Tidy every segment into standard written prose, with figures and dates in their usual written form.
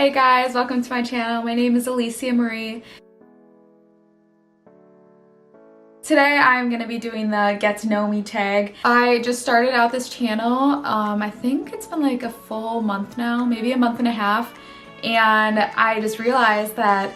Hey guys, welcome to my channel. My name is Alicia Marie. Today I'm going to be doing the get to know me tag. I just started out this channel. I think it's been like a full month now, maybe a month and a half. And I just realized that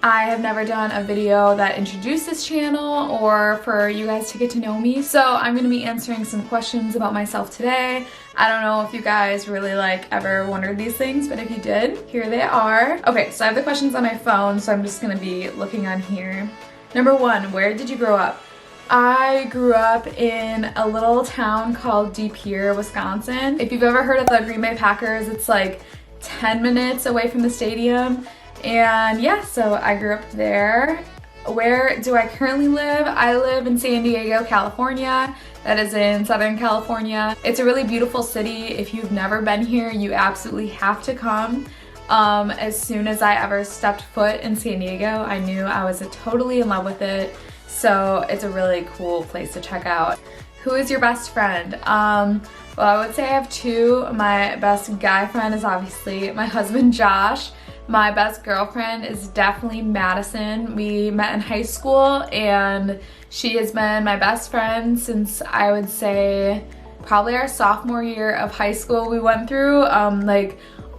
I have never done a video that introduced this channel or for you guys to get to know me. So I'm going to be answering some questions about myself today. I don't know if you guys really ever wondered these things, but if you did, here they are. Okay, so I have the questions on my phone, so I'm just going to be looking on here. Number one, where did you grow up? I grew up in a little town called De Pere, Wisconsin. If you've ever heard of the Green Bay Packers, it's like 10 minutes away from the stadium. And yeah, so I grew up there. Where do I currently live? I live in San Diego, California. That is in Southern California. It's a really beautiful city. If you've never been here, you absolutely have to come. As soon as I ever stepped foot in San Diego, I knew I was totally in love with it. So it's a really cool place to check out. Who is your best friend? Well, I would say I have two. My best guy friend is obviously my husband, Josh. My best girlfriend is definitely Madison. We met in high school and she has been my best friend since I would say probably our sophomore year of high school. We went through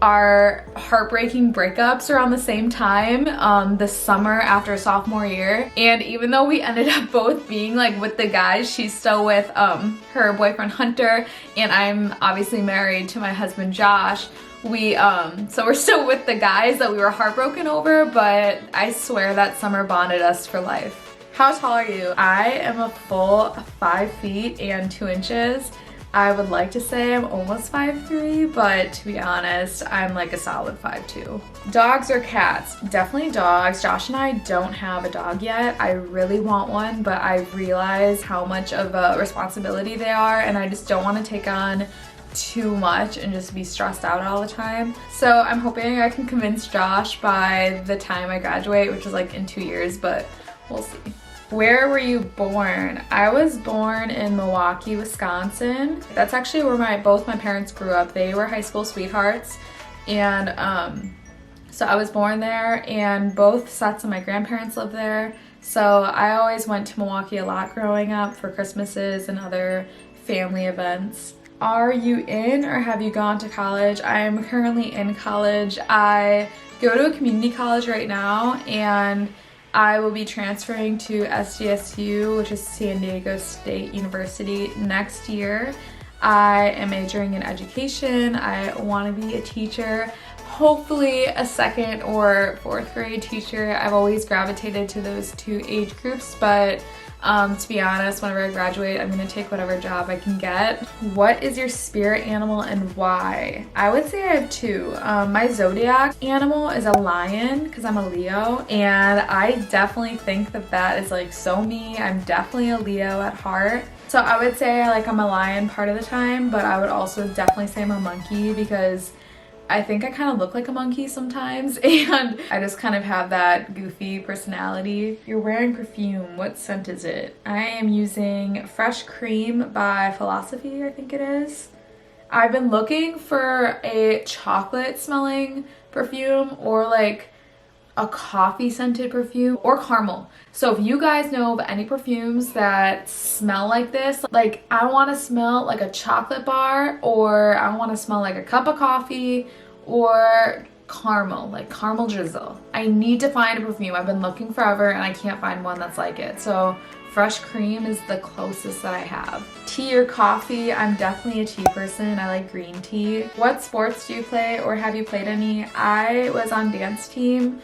our heartbreaking breakups around the same time, the summer after sophomore year. And even though we ended up both being with the guys, she's still with her boyfriend Hunter, and I'm obviously married to my husband Josh. So we're still with the guys that we were heartbroken over, but I swear that summer bonded us for life. How tall are you? I am a full 5 feet and 2 inches. I would like to say I'm almost 5'3", but to be honest, I'm like a solid 5'2". Dogs or cats? Definitely dogs. Josh and I don't have a dog yet. I really want one, but I realize how much of a responsibility they are, and I just don't want to take on too much and just be stressed out all the time. So I'm hoping I can convince Josh by the time I graduate, which is in 2 years, but we'll see. Where were you born? I was born in Milwaukee, Wisconsin. That's actually where both my parents grew up. They were high school sweethearts, and so I was born there, and both sets of my grandparents lived there. So I always went to Milwaukee a lot growing up for Christmases and other family events. Are you in or have you gone to college? I am currently in college. I go to a community college right now, and I will be transferring to SDSU, which is San Diego State University, next year. I am majoring in education. I want to be a teacher, hopefully a 2nd or 4th grade teacher. I've always gravitated to those two age groups, but to be honest, whenever I graduate, I'm going to take whatever job I can get. What is your spirit animal and why? I would say I have two. My zodiac animal is a lion because I'm a Leo, and I definitely think that is so me. I'm definitely a Leo at heart. So I would say I'm a lion part of the time, but I would also definitely say I'm a monkey because I think I kind of look like a monkey sometimes, and I just kind of have that goofy personality. You're wearing perfume. What scent is it? I am using Fresh Cream by Philosophy, I think it is. I've been looking for a chocolate smelling perfume or a coffee scented perfume or caramel. So if you guys know of any perfumes that smell like this, I want to smell like a chocolate bar, or I want to smell like a cup of coffee, or caramel, caramel drizzle. I need to find a perfume. I've been looking forever and I can't find one that's like it. So Fresh Cream is the closest that I have. Tea or coffee? I'm definitely a tea person. I like green tea. What sports do you play, or have you played any? I was on dance team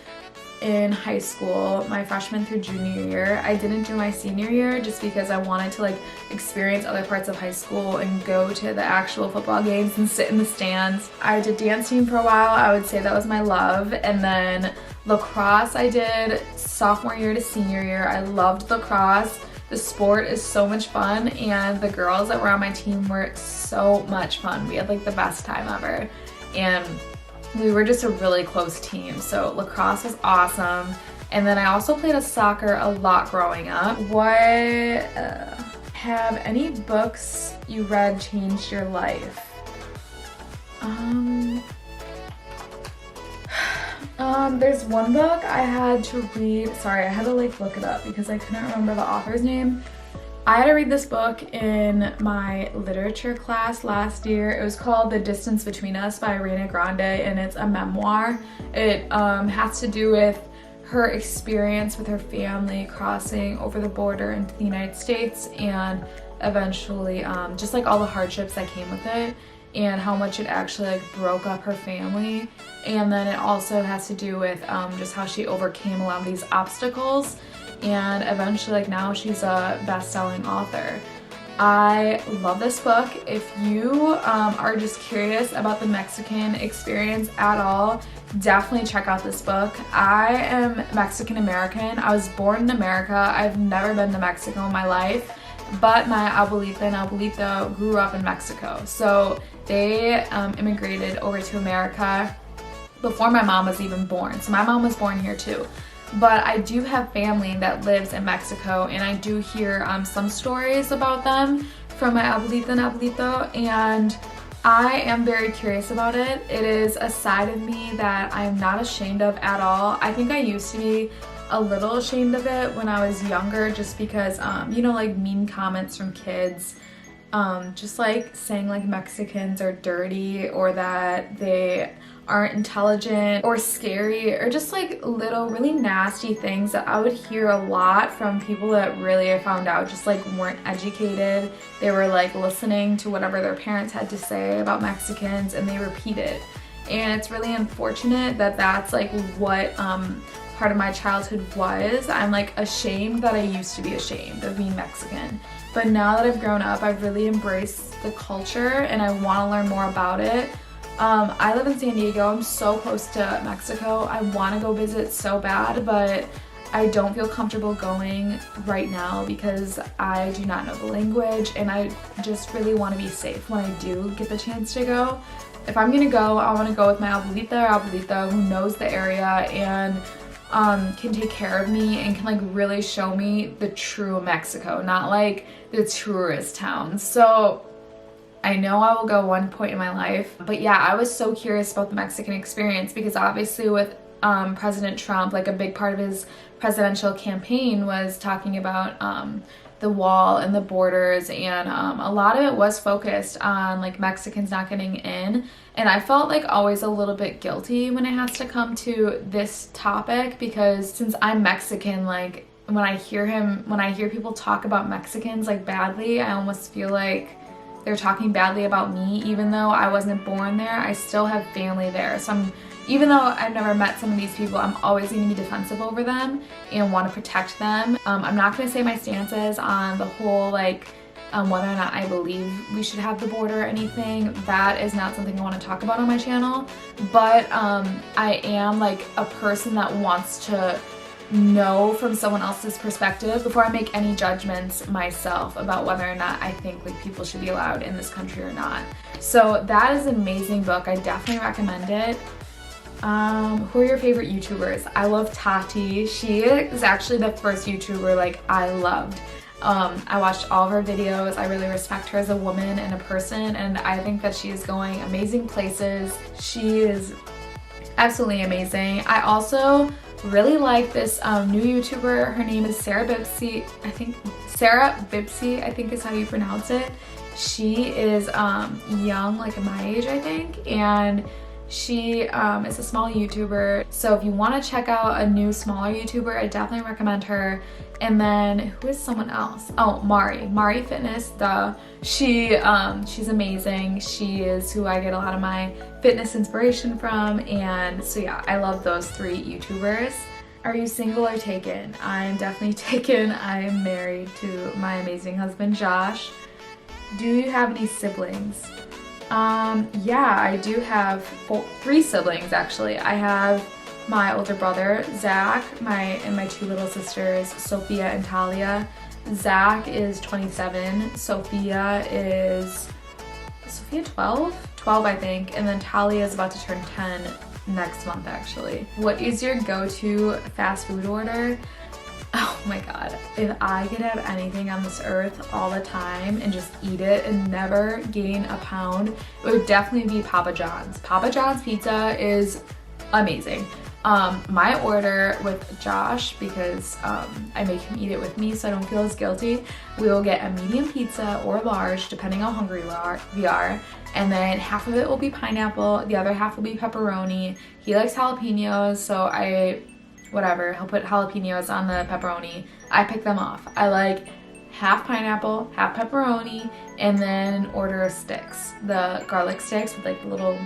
in high school, my freshman through junior year. I didn't do my senior year just because I wanted to experience other parts of high school and go to the actual football games and sit in the stands. I did dance team for a while. I would say that was my love. And then lacrosse I did sophomore year to senior year. I loved lacrosse. The sport is so much fun, and the girls that were on my team were so much fun. We had the best time ever, and we were just a really close team. So lacrosse was awesome. And then I also played soccer a lot growing up. Have any books you read changed your life? There's one book I had to read. Sorry, I had to like look it up because I couldn't remember the author's name. I had to read this book in my literature class last year. It was called The Distance Between Us by Ariana Grande, and it's a memoir. It has to do with her experience with her family crossing over the border into the United States, and eventually just like all the hardships that came with it and how much it actually like broke up her family. And then it also has to do with just how she overcame a lot of these obstacles, and eventually like now she's a best-selling author. I love this book. If you are just curious about the Mexican experience at all, definitely check out this book. I am Mexican American. I was born in America. I've never been to Mexico in my life, but my abuelita and abuelito grew up in Mexico. So they immigrated over to America before my mom was even born. So my mom was born here too. But I do have family that lives in Mexico, and I do hear some stories about them from my abuelita and abuelito, and I am very curious about it. It is a side of me that I am not ashamed of at all. I think I used to be a little ashamed of it when I was younger, just because, you know, like mean comments from kids, just like saying like Mexicans are dirty or that they aren't intelligent or scary, or just like little really nasty things that I would hear a lot from people that really, I found out, just like weren't educated. They were like listening to whatever their parents had to say about Mexicans and they repeat it. And it's really unfortunate that that's like what part of my childhood was. I'm like ashamed that I used to be ashamed of being Mexican. But now that I've grown up, I've really embraced the culture and I want to learn more about it. I live in San Diego. I'm so close to Mexico. I want to go visit so bad, but I don't feel comfortable going right now because I do not know the language, and I just really want to be safe when I do get the chance to go. If I'm gonna go, I want to go with my abuelita or abuelito who knows the area and can take care of me and can like really show me the true Mexico, not like the tourist towns. So I know I will go one point in my life, but yeah, I was so curious about the Mexican experience because obviously with President Trump, like a big part of his presidential campaign was talking about the wall and the borders, and a lot of it was focused on like Mexicans not getting in, and I felt like always a little bit guilty when it has to come to this topic because since I'm Mexican, like when I hear people talk about Mexicans like badly, I almost feel like they're talking badly about me. Even though I wasn't born there, I still have family there. So even though I've never met some of these people, I'm always going to be defensive over them and want to protect them. I'm not going to say my stances on the whole like whether or not I believe we should have the border or anything. That is not something I want to talk about on my channel. But I am like a person that wants to know from someone else's perspective before I make any judgments myself about whether or not I think like people should be allowed in this country or not. So that is an amazing book. I definitely recommend it. Who are your favorite YouTubers? I love Tati. She is actually the first YouTuber like I loved. I watched all of her videos. I really respect her as a woman and a person, and I think that she is going amazing places. She is absolutely amazing. I also really like this new YouTuber. Her name is Sarah Bibsy. Sarah Bibsy, I think is how you pronounce it. She is young, like my age, I think, and she is a small YouTuber. So if you want to check out a new smaller YouTuber, I definitely recommend her. And then who is someone else? Oh, Mari Fitness. She's amazing. She is who I get a lot of my fitness inspiration from. And so yeah, I love those three YouTubers. Are you single or taken? I'm definitely taken. I am married to my amazing husband, Josh. Do you have any siblings? Yeah, I do have three siblings actually. I have my older brother, Zach, and my two little sisters, Sophia and Talia. Zach is 27, Sophia 12? 12 I think, and then Talia is about to turn 10 next month actually. What is your go-to fast food order? Oh my god, if I could have anything on this earth all the time and just eat it and never gain a pound, it would definitely be Papa John's. Papa John's pizza is amazing. My order with Josh, because I make him eat it with me so I don't feel as guilty, we will get a medium pizza or large depending how hungry we are, and then half of it will be pineapple, the other half will be pepperoni. He likes jalapenos, so he'll put jalapenos on the pepperoni. I pick them off. I like half pineapple, half pepperoni, and then order sticks, the garlic sticks with like the little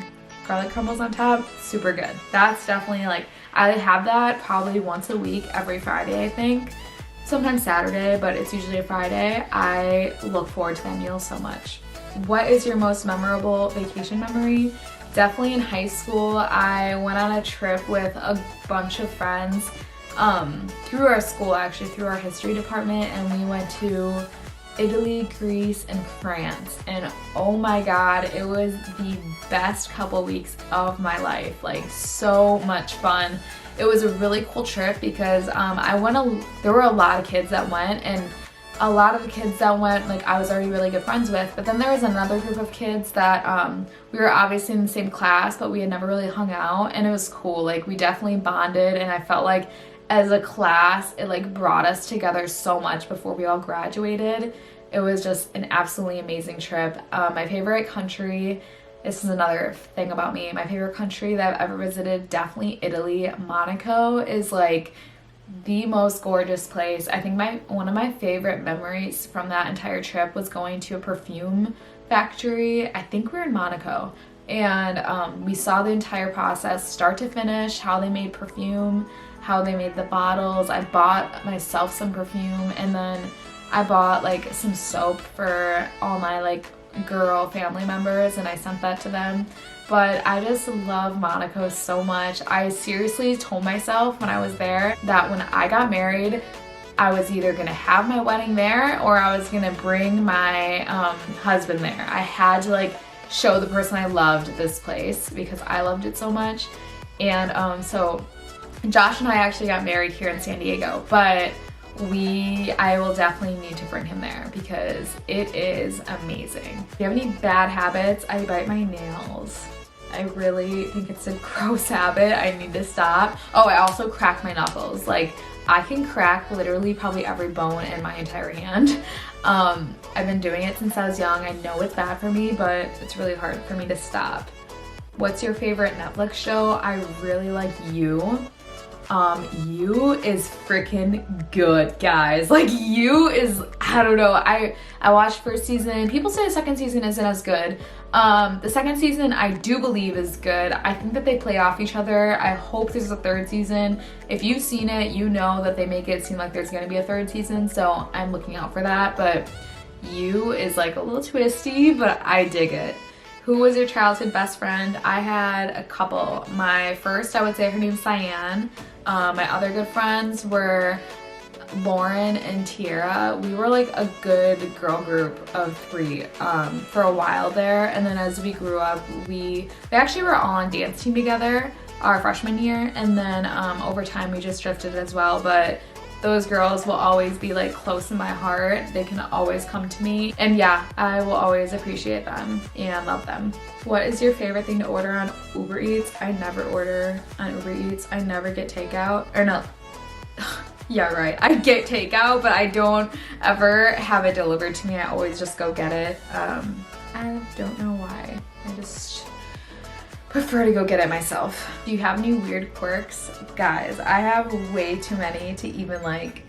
garlic crumbles on top. Super good. That's definitely like, I have that probably once a week, every Friday I think. Sometimes Saturday, but it's usually a Friday. I look forward to that meal so much. What is your most memorable vacation memory? Definitely in high school, I went on a trip with a bunch of friends through our school, actually through our history department, and we went to Italy, Greece, and France, and oh my god, it was the best couple weeks of my life. Like, so much fun. It was a really cool trip because there were a lot of kids that went, and a lot of the kids that went, like, I was already really good friends with, but then there was another group of kids that we were obviously in the same class, but we had never really hung out, and it was cool. Like, we definitely bonded, and I felt like as a class, it like brought us together so much before we all graduated. It was just an absolutely amazing trip. My favorite country, this is another thing about me, my favorite country that I've ever visited, definitely Italy. Monaco is like the most gorgeous place. I think one of my favorite memories from that entire trip was going to a perfume factory. I think we were in Monaco, and we saw the entire process start to finish, how they made perfume, how they made the bottles. I bought myself some perfume, and then I bought like some soap for all my like girl family members, and I sent that to them. But I just love Monaco so much. I seriously told myself when I was there that when I got married, I was either gonna have my wedding there or I was gonna bring my husband there. I had to like show the person I loved this place because I loved it so much. And so Josh and I actually got married here in San Diego, but I will definitely need to bring him there because it is amazing. Do you have any bad habits? I bite my nails. I really think it's a gross habit. I need to stop. Oh, I also crack my knuckles. Like, I can crack literally probably every bone in my entire hand. I've been doing it since I was young. I know it's bad for me, but it's really hard for me to stop. What's your favorite Netflix show? I really like You. You is freaking good, guys. Like, You is, I don't know, I watched first season. People say the second season isn't as good. The second season I do believe is good. I think that they play off each other. I hope there's a third season. If you've seen it, you know that they make it seem like there's gonna be a third season, so I'm looking out for that. But You is like a little twisty, but I dig it. Who was your childhood best friend? I had a couple. My first, I would say her name's Cyan. My other good friends were Lauren and Tiara. We were like a good girl group of three for a while there, and then as we grew up, we actually were all on dance team together our freshman year, and then over time we just drifted as well. But those girls will always be like close in my heart. They can always come to me, and yeah, I will always appreciate them and love them. What is your favorite thing to order on Uber Eats? I never order on Uber Eats. I never get takeout, or no. Yeah, right. I get takeout, but I don't ever have it delivered to me. I always just go get it. I don't know why. I just prefer to go get it myself. Do you have any weird quirks? Guys, I have way too many to even like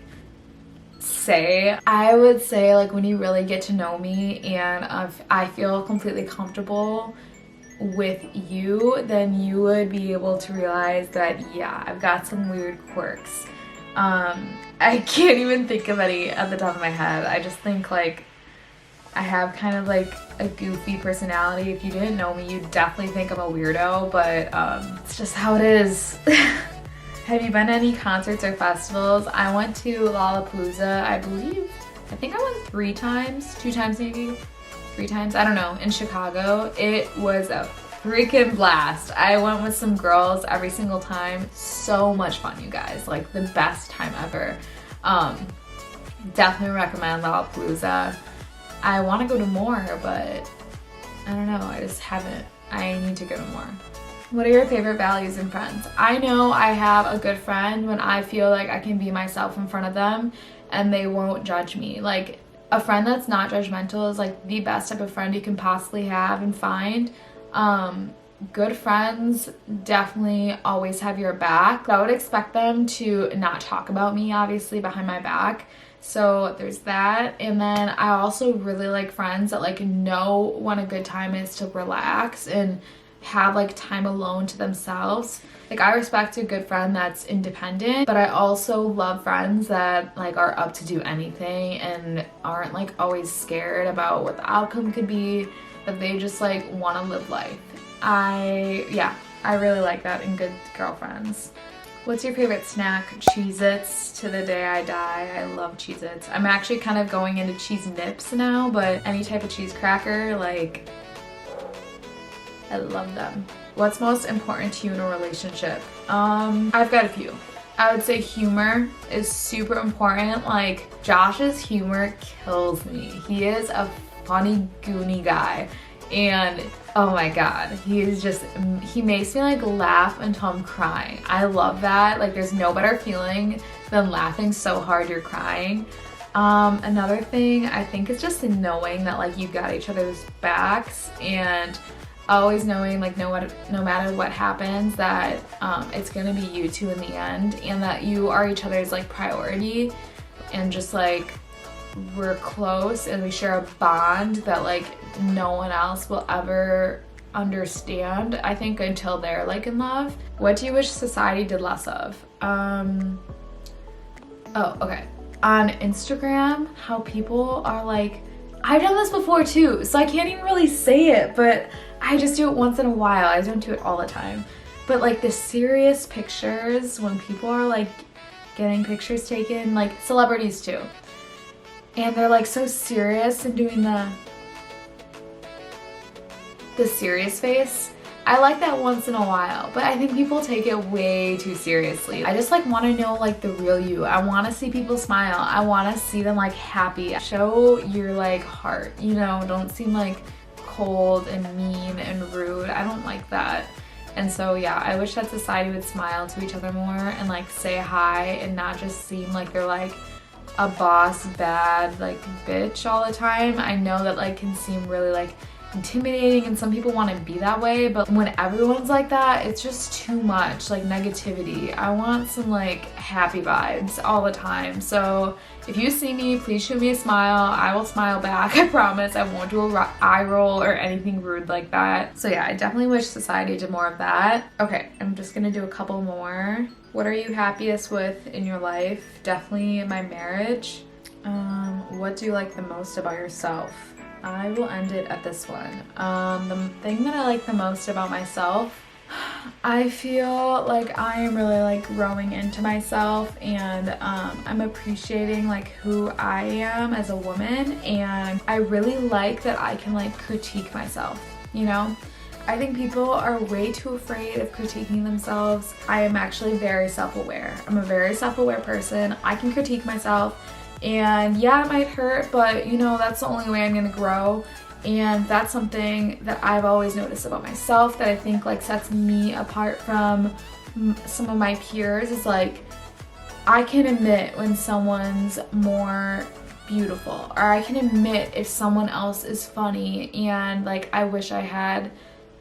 say. I would say like when you really get to know me and I feel completely comfortable with you, then you would be able to realize that yeah, I've got some weird quirks. I can't even think of any at the top of my head. I just think like I have kind of like a goofy personality. If you didn't know me, you'd definitely think I'm a weirdo, but it's just how it is. Have you been to any concerts or festivals? I went to Lollapalooza, I believe. I think I went 3 times, 2 times maybe, 3 times, I don't know, in Chicago. It was a freaking blast. I went with some girls every single time. So much fun, you guys. Like the best time ever. Definitely recommend Lollapalooza. I want to go to more, but I don't know. I just haven't. I need to go to more. What are your favorite values in friends? I know I have a good friend when I feel like I can be myself in front of them and they won't judge me. Like, a friend that's not judgmental is like the best type of friend you can possibly have and find. Good friends definitely always have your back. I would expect them to not talk about me, obviously, behind my back. So there's that. And then I also really like friends that like know when a good time is to relax and have like time alone to themselves. Like, I respect a good friend that's independent, but I also love friends that like are up to do anything and aren't like always scared about what the outcome could be, that they just like want to live life. I really like that in good girlfriends. What's your favorite snack? Cheez-Its to the day I die. I love Cheez-Its. I'm actually kind of going into cheese nips now, but any type of cheese cracker, like, I love them. What's most important to you in a relationship? I've got a few. I would say humor is super important. Like, Josh's humor kills me. He is a funny, goony guy. And oh my god, he makes me like laugh until I'm crying. I love that. Like, there's no better feeling than laughing so hard you're crying. Another thing I think is just knowing that like you got each other's backs, and always knowing like no matter what happens that it's gonna be you two in the end, and that you are each other's like priority, and just like we're close and we share a bond that like no one else will ever understand, I think, until they're like in love. What do you wish society did less of? Oh, okay. On Instagram, how people are like, I've done this before too, so I can't even really say it, but I just do it once in a while. I don't do it all the time. But like the serious pictures, when people are like getting pictures taken, like celebrities too, and they're like so serious and doing the serious face. I like that once in a while, but I think people take it way too seriously. I just like want to know like the real you. I want to see people smile. I want to see them like happy. Show your like heart, you know, don't seem like cold and mean and rude. I don't like that. And so yeah, I wish that society would smile to each other more and like say hi and not just seem like they're like a boss bad like bitch all the time. I know that like can seem really like intimidating and some people want to be that way, but when everyone's like that, it's just too much like negativity. I want some like happy vibes all the time. So if you see me, please shoot me a smile. I will smile back. I promise. I won't do a eye roll or anything rude like that. So yeah, I definitely wish society did more of that. Okay, I'm just gonna do a couple more. What are you happiest with in your life? Definitely my marriage. What do you like the most about yourself? I will end it at this one. The thing that I like the most about myself, I feel like I am really like growing into myself, and I'm appreciating like who I am as a woman, and I really like that I can like critique myself, you know? I think people are way too afraid of critiquing themselves. I am actually very self-aware. I'm a very self-aware person. I can critique myself. And yeah, it might hurt, but you know, that's the only way I'm gonna grow. And that's something that I've always noticed about myself that I think like sets me apart from some of my peers, is like I can admit when someone's more beautiful, or I can admit if someone else is funny and like I wish I had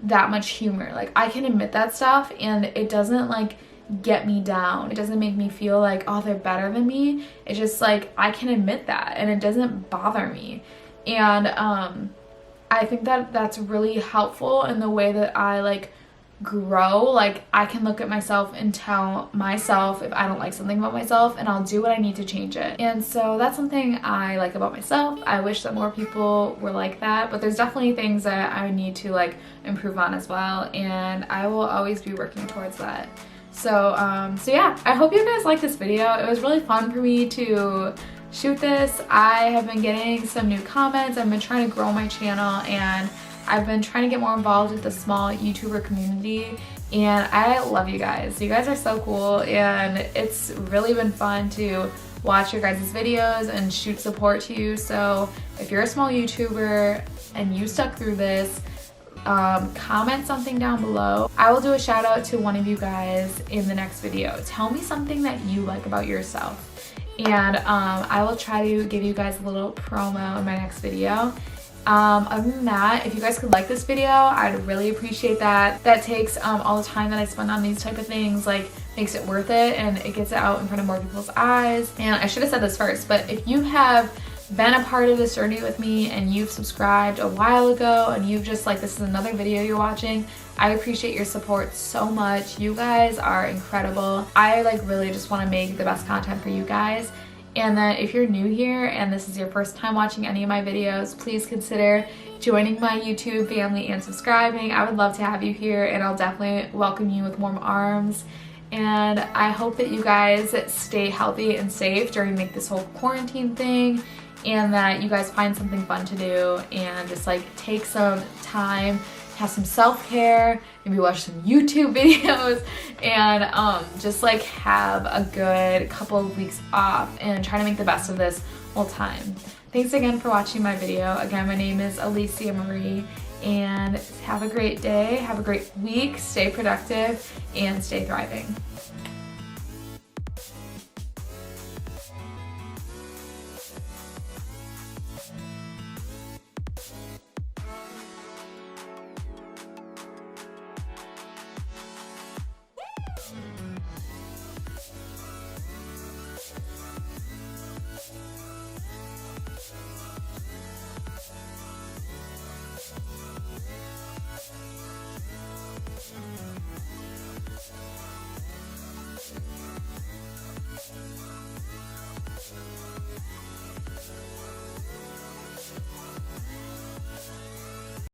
that much humor. Like I can admit that stuff and it doesn't like get me down. It doesn't make me feel like, oh, they're better than me. It's just like I can admit that and it doesn't bother me. And I think that that's really helpful in the way that I like grow. Like I can look at myself and tell myself if I don't like something about myself, and I'll do what I need to change it. And so that's something I like about myself. I wish that more people were like that, but there's definitely things that I need to like improve on as well, and I will always be working towards that. So yeah, I hope you guys liked this video. It was really fun for me to shoot this. I have been getting some new comments. I've been trying to grow my channel, and I've been trying to get more involved with the small YouTuber community, and I love you guys. You guys are so cool, and it's really been fun to watch your guys' videos and shoot support to you. So if you're a small YouTuber and you stuck through this, comment something down below. I will do a shout out to one of you guys in the next video. Tell me something that you like about yourself, and I will try to give you guys a little promo in my next video. Other than that, if you guys could like this video, I'd really appreciate that. That takes all the time that I spend on these type of things, like, makes it worth it, and it gets it out in front of more people's eyes. And I should have said this first, but if you have been a part of this journey with me and you've subscribed a while ago and you've just like, this is another video you're watching, I appreciate your support so much. You guys are incredible. I like really just want to make the best content for you guys. And then if you're new here and this is your first time watching any of my videos, please consider joining my YouTube family and subscribing. I would love to have you here, and I'll definitely welcome you with warm arms. And I hope that you guys stay healthy and safe during like this whole quarantine thing, and that you guys find something fun to do and just like take some time, have some self-care, maybe watch some YouTube videos, and just like have a good couple of weeks off and try to make the best of this whole time. Thanks again for watching my video. Again, my name is Alicia Marie, and have a great day, have a great week, stay productive, and stay thriving.